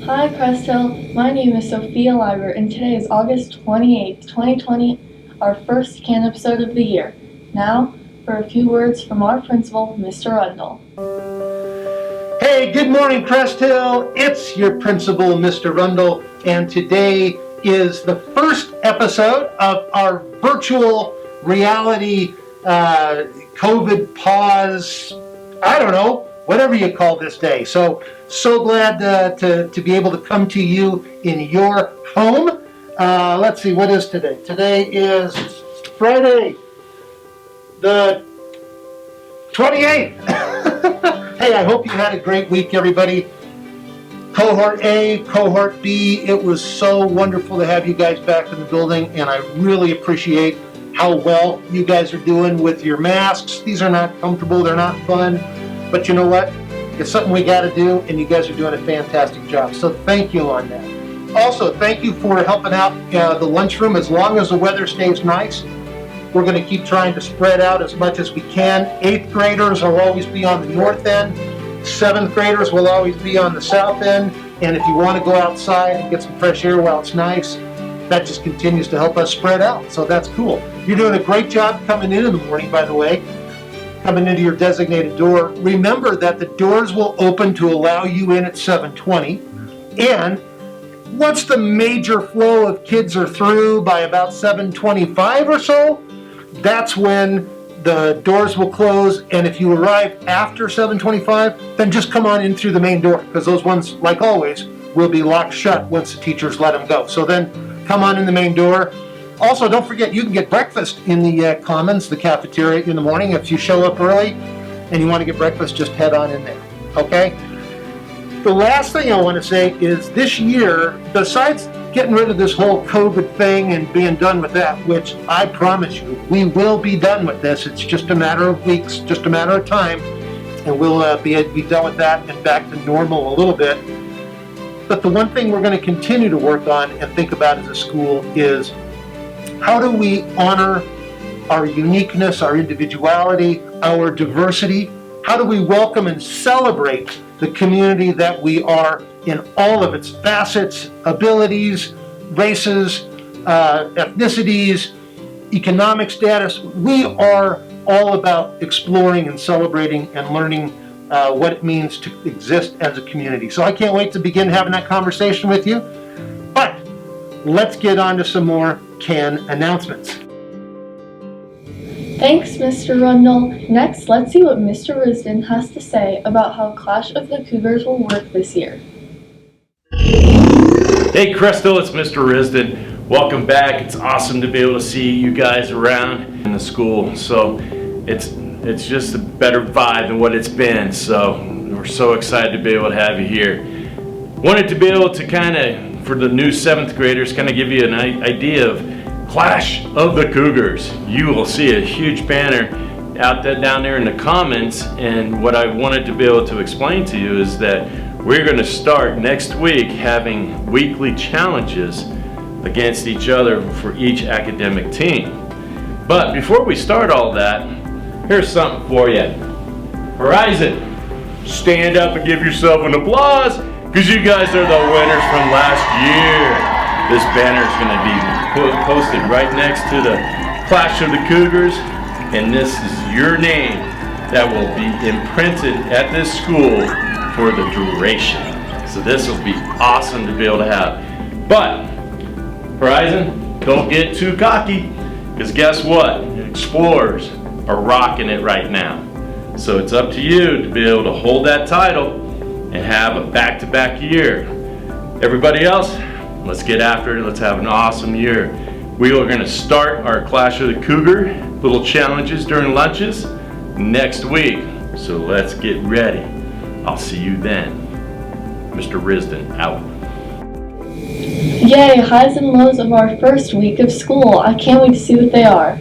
Hi Crest Hill, my name is Sophia Liber and today is August 28th, 2020, our first Cann episode of the year. Now, for a few words from our principal, Mr. Rundle. Hey, good morning Crest Hill, it's your principal, Mr. Rundle, and today is the first episode of our virtual reality COVID pause, I don't know, whatever you call this day. So glad to be able to come to you in your home. Let's see, what is today? Today is Friday, the 28th. Hey, I hope you had a great week, everybody. Cohort A, Cohort B, it was so wonderful to have you guys back in the building, and I really appreciate how well you guys are doing with your masks. These are not comfortable, they're not fun, but you know what? It's something we got to do, and you guys are doing a fantastic job. So thank you on that. Also, thank you for helping out the lunchroom. As long as the weather stays nice, we're going to keep trying to spread out as much as we can. 8th graders will always be on the north end. 7th graders will always be on the south end. And if you want to go outside and get some fresh air while it's nice, that just continues to help us spread out. So that's cool. You're doing a great job coming in the morning, by the way. Coming into your designated door. Remember that the doors will open to allow you in at 7:20. And once the major flow of kids are through by about 7:25 or so, that's when the doors will close. And if you arrive after 7:25, then just come on in through the main door, because those ones, like always, will be locked shut once the teachers let them go. So then come on in the main door. Also, don't forget, you can get breakfast in the Commons, the cafeteria, in the morning. If you show up early and you want to get breakfast, just head on in there, okay? The last thing I want to say is this year, besides getting rid of this whole COVID thing and being done with that, which I promise you, we will be done with this. It's just a matter of weeks, just a matter of time, and we'll be done with that and back to normal a little bit. But the one thing we're going to continue to work on and think about as a school is, how do we honor our uniqueness, our individuality, our diversity? How do we welcome and celebrate the community that we are in all of its facets, abilities, races, ethnicities, economic status? We are all about exploring and celebrating and learning what it means to exist as a community. So I can't wait to begin having that conversation with you. But let's get on to some more Cann announcements. Thanks, Mr. Rundle. Next, let's see what Mr. Risden has to say about how Clash of the Cougars will work this year. Hey Crest Hill, it's Mr. Risden. Welcome back. It's awesome to be able to see you guys around in the school. So it's just a better vibe than what it's been. So we're so excited to be able to have you here. Wanted to be able to for the new 7th graders, give you an idea of Clash of the Cougars. You will see a huge banner down there in the Commons, and what I wanted to be able to explain to you is that we're going to start next week having weekly challenges against each other for each academic team. But before we start all that, here's something for you. Horizon, stand up and give yourself an applause, because you guys are the winners from last year. This banner is going to be posted right next to the Clash of the Cougars, and this is your name that will be imprinted at this school for the duration. So this will be awesome to be able to have. But Horizon, don't get too cocky, because guess what? Explorers are rocking it right now. So it's up to you to be able to hold that title and have a back-to-back year. Everybody else, let's get after it. Let's have an awesome year. We are going to start our Clash of the Cougar little challenges during lunches next week. So let's get ready. I'll see you then. Mr. Risden, out. Yay, highs and lows of our first week of school. I can't wait to see what they are.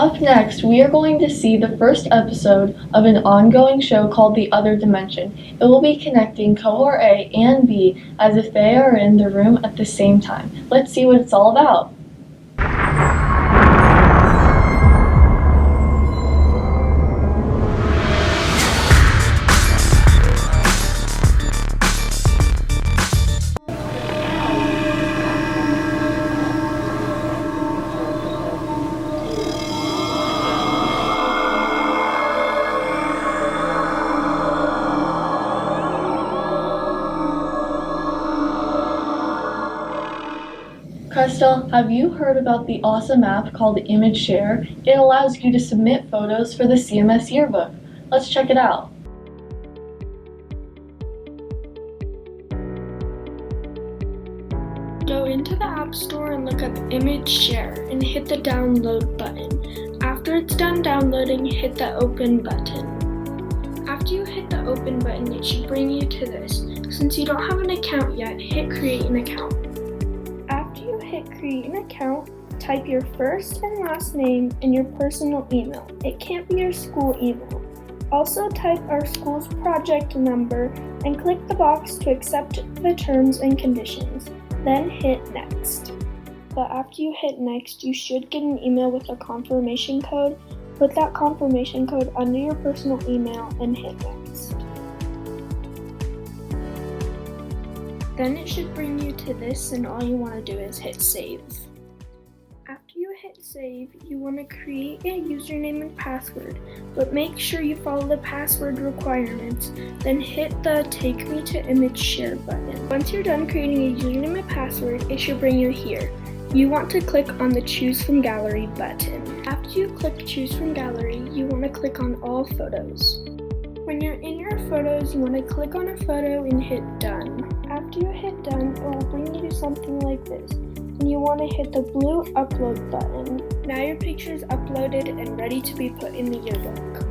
Up next, we are going to see the first episode of an ongoing show called The Other Dimension. It will be connecting Cohort A and B as if they are in the room at the same time. Let's see what it's all about. Crystal, have you heard about the awesome app called Image Share? It allows you to submit photos for the CMS yearbook. Let's check it out. Go into the App Store and look up Image Share and hit the download button. After it's done downloading, hit the open button. After you hit the open button, it should bring you to this. Since you don't have an account yet, hit create an account. After you hit create an account, type your first and last name and your personal email. It can't be your school email. Also type our school's project number and click the box to accept the terms and conditions. Then hit next. But after you hit next, you should get an email with a confirmation code. Put that confirmation code under your personal email and hit next. Then it should bring you to this, and all you want to do is hit save. After you hit save, you want to create a username and password, but make sure you follow the password requirements. Then hit the Take Me to Image Share button. Once you're done creating a username and password, it should bring you here. You want to click on the Choose from Gallery button. After you click Choose from Gallery, you want to click on All Photos. When you're in your photos, you want to click on a photo and hit Done. After you hit Done, it will bring you to something like this. And you want to hit the blue Upload button. Now your picture is uploaded and ready to be put in the yearbook.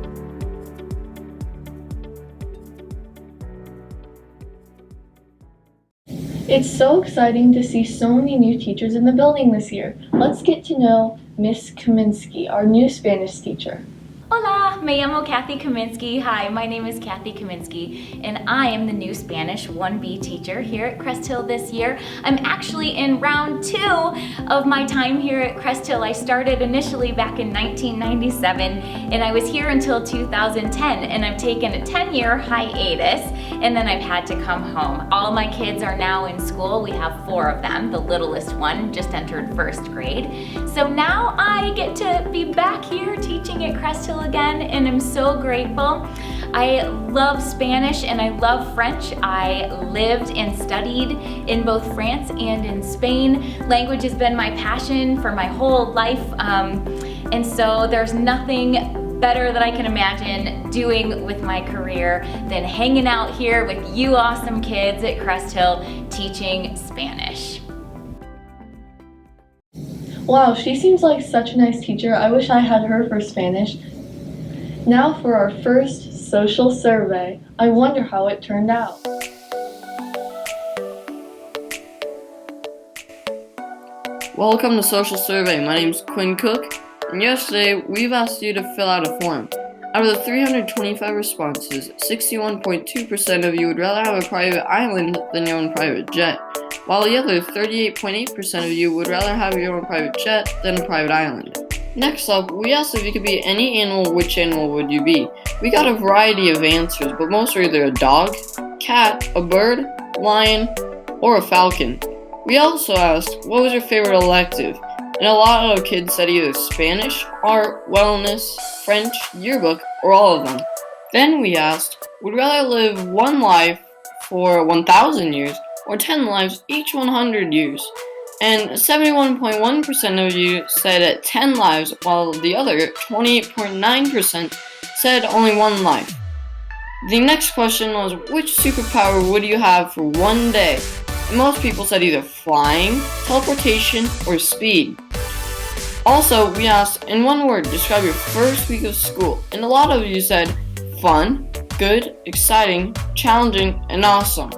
It's so exciting to see so many new teachers in the building this year. Let's get to know Miss Kaminsky, our new Spanish teacher. Hola, me llamo Kathy Kaminsky. Hi, my name is Kathy Kaminsky, and I am the new Spanish 1B teacher here at Crest Hill this year. I'm actually in round 2 of my time here at Crest Hill. I started initially back in 1997, and I was here until 2010, and I've taken a 10-year hiatus, and then I've had to come home. All my kids are now in school. We have 4 of them. The littlest one just entered 1st grade. So now I get to be back here teaching at Crest Hill again, and I'm so grateful. I love Spanish and I love French. I lived and studied in both France and in Spain. Language has been my passion for my whole life, and so there's nothing better that I can imagine doing with my career than hanging out here with you awesome kids at Crest Hill teaching Spanish. Wow, she seems like such a nice teacher. I wish I had her for Spanish. Now for our first social survey. I wonder how it turned out. Welcome to Social Survey. My name is Quinn Cook, and yesterday we've asked you to fill out a form. Out of the 325 responses, 61.2% of you would rather have a private island than your own private jet, while the other 38.8% of you would rather have your own private jet than a private island. Next up, we asked if you could be any animal, which animal would you be? We got a variety of answers, but most are either a dog, cat, a bird, lion, or a falcon. We also asked, what was your favorite elective? And a lot of kids said either Spanish, art, wellness, French, yearbook, or all of them. Then we asked, would you rather live one life for 1,000 years or 10 lives each 100 years? And 71.1% of you said 10 lives, while the other 28.9% said only 1 life. The next question was, which superpower would you have for one day? And most people said either flying, teleportation, or speed. Also, we asked, in one word, describe your first week of school. And a lot of you said fun, good, exciting, challenging, and awesome.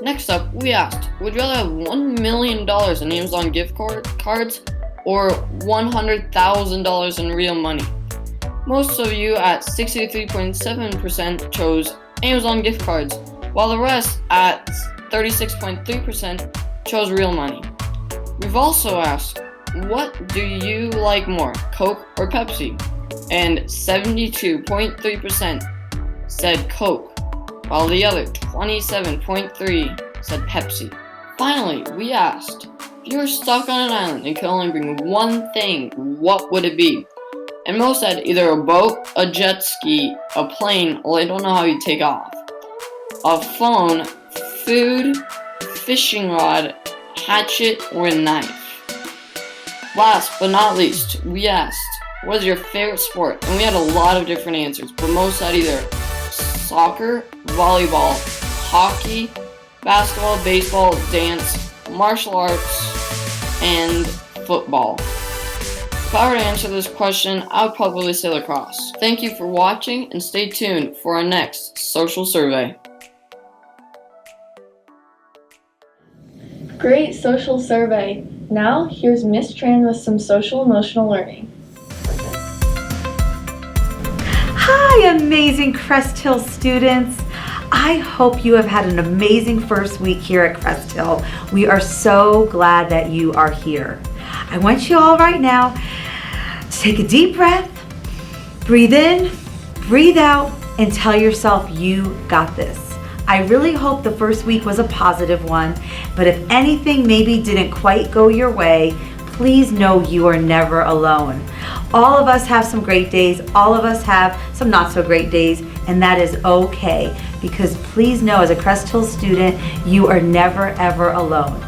Next up, we asked, would you rather have $1 million in Amazon gift cards or $100,000 in real money. Most of you at 63.7% chose Amazon gift cards, while the rest at 36.3% chose real money. We've also asked, what do you like more, Coke or Pepsi? And 72.3% said Coke, while the other 27.3% said Pepsi. Finally, we asked, if you were stuck on an island and could only bring one thing, what would it be? And most said either a boat, a jet ski, a plane, well, they don't know how you take off, a phone, food, fishing rod, hatchet, or a knife. Last but not least, we asked, what is your favorite sport? And we had a lot of different answers, but most said either soccer, volleyball, hockey, basketball, baseball, dance, martial arts, and football. If I were to answer this question, I would probably say lacrosse. Thank you for watching, and stay tuned for our next social survey. Great social survey. Now, here's Miss Tran with some social emotional learning. Hi, amazing Crest Hill students. I hope you have had an amazing first week here at Crest Hill. We are so glad that you are here. I want you all right now to take a deep breath, breathe in, breathe out, and tell yourself you got this. I really hope the first week was a positive one, but if anything maybe didn't quite go your way, please know you are never alone. All of us have some great days, all of us have some not so great days, and that is okay, because please know as a Crest Hill student, you are never ever alone.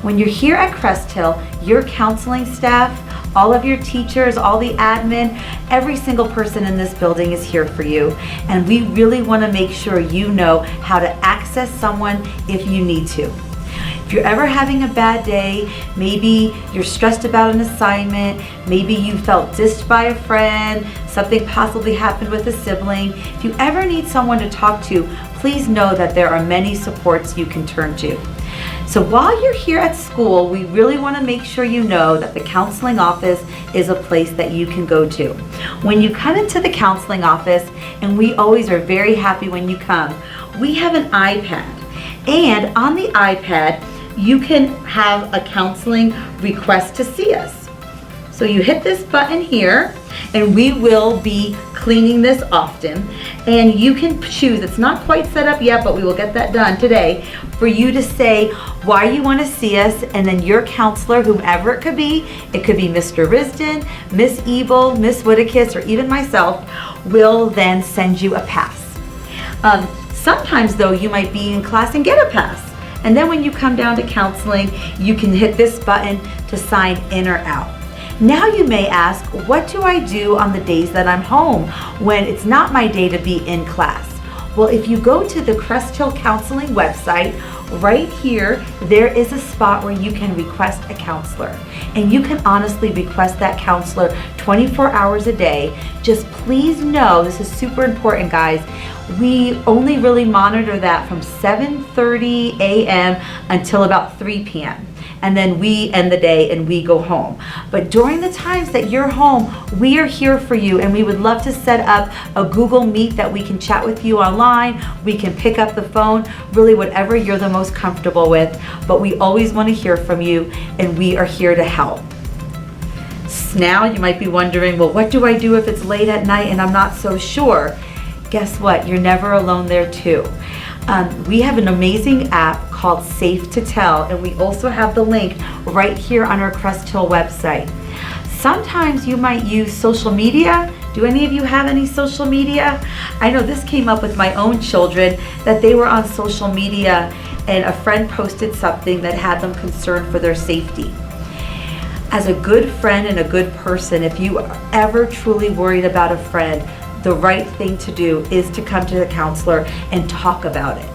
When you're here at Crest Hill, your counseling staff, all of your teachers, all the admin, every single person in this building is here for you. And we really want to make sure you know how to access someone if you need to. If you're ever having a bad day, maybe you're stressed about an assignment, maybe you felt dissed by a friend, something possibly happened with a sibling, if you ever need someone to talk to, please know that there are many supports you can turn to. So while you're here at school, we really want to make sure you know that the counseling office is a place that you can go to. When you come into the counseling office, and we always are very happy when you come, we have an iPad. And on the iPad, you can have a counseling request to see us. So you hit this button here, and we will be cleaning this often. And you can choose, it's not quite set up yet, but we will get that done today, for you to say why you want to see us, and then your counselor, whomever it could be Mr. Risden, Miss Ebel, Miss Whittakis, or even myself, will then send you a pass. Sometimes though, you might be in class and get a pass. And then when you come down to counseling, you can hit this button to sign in or out. Now you may ask, what do I do on the days that I'm home when it's not my day to be in class? Well, if you go to the Crest Hill Counseling website, right here, there is a spot where you can request a counselor. And you can honestly request that counselor 24 hours a day. Just please know, this is super important, guys, we only really monitor that from 7:30 a.m. until about 3 p.m. And then we end the day and we go home. But during the times that you're home, we are here for you, and we would love to set up a Google Meet that we can chat with you online. We can pick up the phone, really whatever you're the most comfortable with. But we always want to hear from you, and we are here to help. Now you might be wondering, well, what do I do if it's late at night and I'm not so sure? Guess what? You're never alone there too. We have an amazing app called Safe to Tell, and we also have the link right here on our Crest Hill website. Sometimes you might use social media. Do any of you have any social media? I know this came up with my own children, that they were on social media and a friend posted something that had them concerned for their safety. As a good friend and a good person, if you are ever truly worried about a friend, the right thing to do is to come to the counselor and talk about it.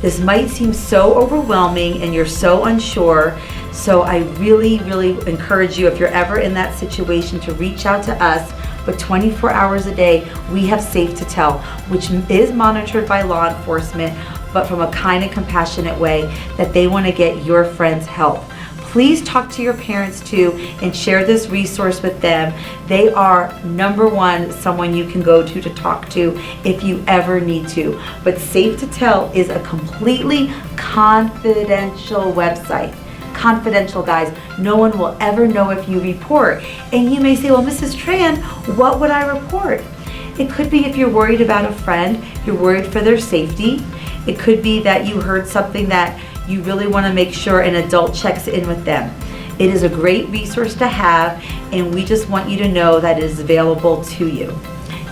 This might seem so overwhelming and you're so unsure, so I really, really encourage you, if you're ever in that situation, to reach out to us. But 24 hours a day, we have Safe to Tell, which is monitored by law enforcement, but from a kind and compassionate way that they want to get your friends help. Please talk to your parents too and share this resource with them. They are number one, someone you can go to talk to if you ever need to. But Safe to Tell is a completely confidential website. Confidential, guys. No one will ever know if you report. And you may say, well, Mrs. Tran, what would I report? It could be if you're worried about a friend, you're worried for their safety. It could be that you heard something that you really want to make sure an adult checks in with them. It is a great resource to have, and we just want you to know that it is available to you.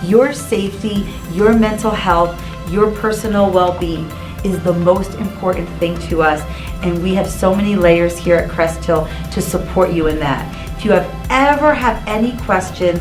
Your safety, your mental health, your personal well-being is the most important thing to us, and we have so many layers here at Crest Hill to support you in that. If you ever have any questions,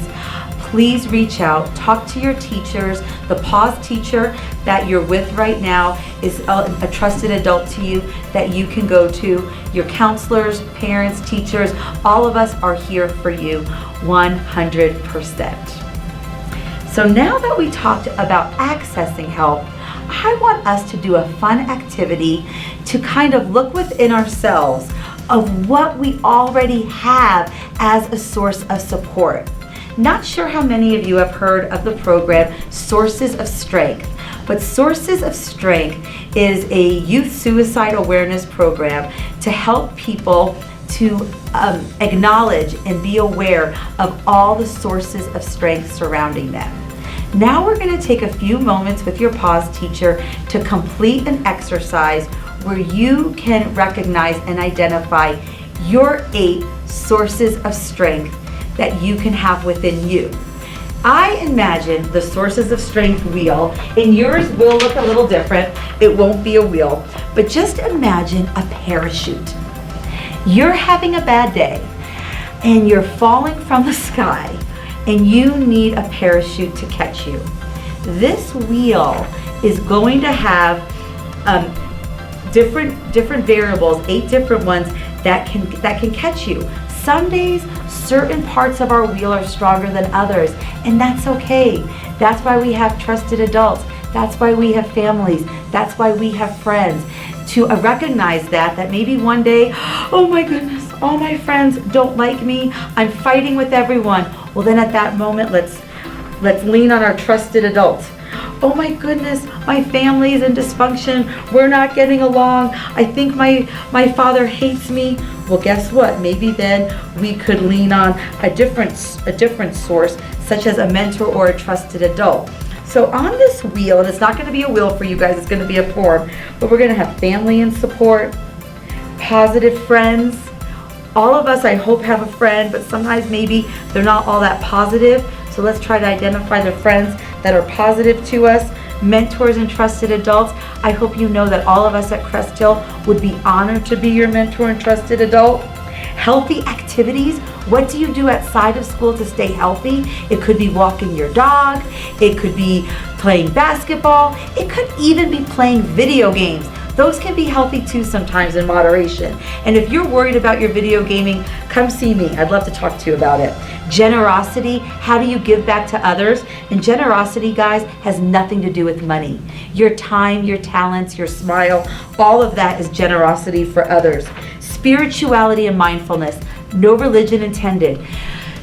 please reach out, talk to your teachers. The PAWS teacher that you're with right now is a trusted adult to you that you can go to. Your counselors, parents, teachers, all of us are here for you 100%. So now that we talked about accessing help, I want us to do a fun activity to kind of look within ourselves of what we already have as a source of support. Not sure how many of you have heard of the program Sources of Strength, but Sources of Strength is a youth suicide awareness program to help people to acknowledge and be aware of all the sources of strength surrounding them. Now we're going to take a few moments with your PAWS teacher to complete an exercise where you can recognize and identify your 8 sources of strength that you can have within you. I imagine the sources of strength wheel, and yours will look a little different. It won't be a wheel, but just imagine a parachute. You're having a bad day and you're falling from the sky and you need a parachute to catch you. This wheel is going to have different variables, 8 different ones that can catch you. Some days, certain parts of our wheel are stronger than others, and that's okay. That's why we have trusted adults. That's why we have families. That's why we have friends. To recognize that maybe one day, oh my goodness, all my friends don't like me. I'm fighting with everyone. Well, then at that moment, let's lean on our trusted adults. Oh my goodness, my family is in dysfunction. We're not getting along. I think my father hates me. Well, guess what? Maybe then we could lean on a different source, such as a mentor or a trusted adult. So on this wheel, and it's not going to be a wheel for you guys, it's going to be a form, but we're going to have family and support, positive friends. All of us, I hope, have a friend, but sometimes maybe they're not all that positive. So let's try to identify the friends that are positive to us, mentors and trusted adults. I hope you know that all of us at Crest Hill would be honored to be your mentor and trusted adult. Healthy activities. What do you do outside of school to stay healthy? It could be walking your dog. It could be playing basketball. It could even be playing video games. Those can be healthy too sometimes in moderation. And if you're worried about your video gaming, come see me. I'd love to talk to you about it. Generosity, how do you give back to others? And generosity, guys, has nothing to do with money. Your time, your talents, your smile, all of that is generosity for others. Spirituality and mindfulness, no religion intended.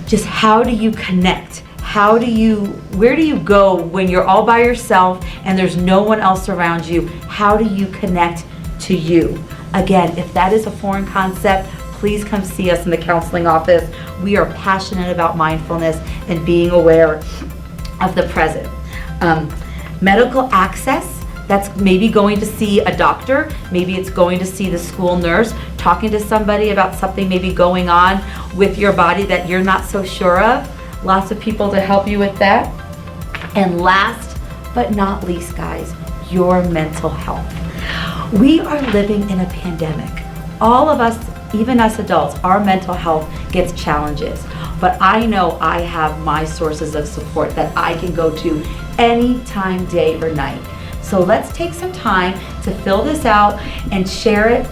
Just how do you connect? Where do you go when you're all by yourself and there's no one else around you? How do you connect to you? Again, if that is a foreign concept, please come see us in the counseling office. We are passionate about mindfulness and being aware of the present. Medical access, that's maybe going to see a doctor, maybe it's going to see the school nurse, talking to somebody about something maybe going on with your body that you're not so sure of. Lots of people to help you with that. And last but not least, guys, your mental health. We are living in a pandemic. All of us, even us adults, our mental health gets challenges. But I know I have my sources of support that I can go to anytime, day or night. So let's take some time to fill this out and share it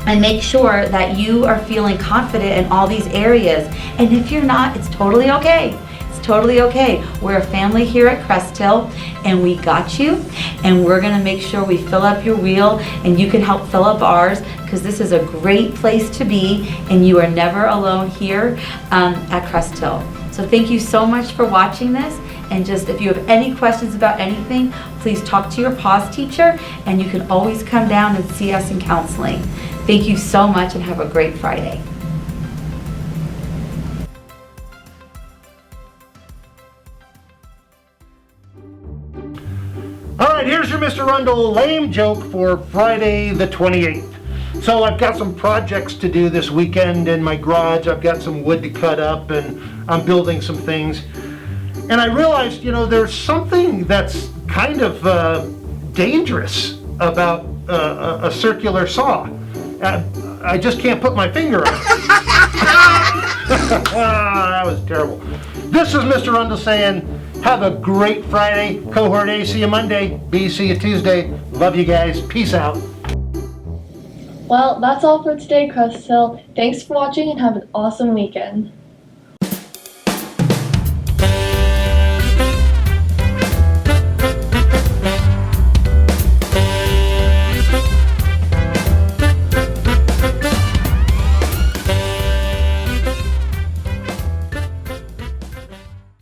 and make sure that you are feeling confident in all these areas. And if you're not, it's totally okay. It's totally okay. We're a family here at Crest Hill and we got you, and we're gonna make sure we fill up your wheel and you can help fill up ours, because because this is a great place to be, and you are never alone here at Crest Hill. So thank you so much for watching this. And just if you have any questions about anything, please talk to your PAWS teacher, and you can always come down and see us in counseling. Thank you so much and have a great Friday. All right, here's your Mr. Rundle lame joke for Friday the 28th. So I've got some projects to do this weekend in my garage. I've got some wood to cut up and I'm building some things. And I realized, there's something that's kind of dangerous about a circular saw. I just can't put my finger on it. That was terrible. This is Mr. Rundle saying, have a great Friday. Cohort A, see you Monday. B, see you Tuesday. Love you guys. Peace out. Well, that's all for today, Crest Hill. Thanks for watching and have an awesome weekend.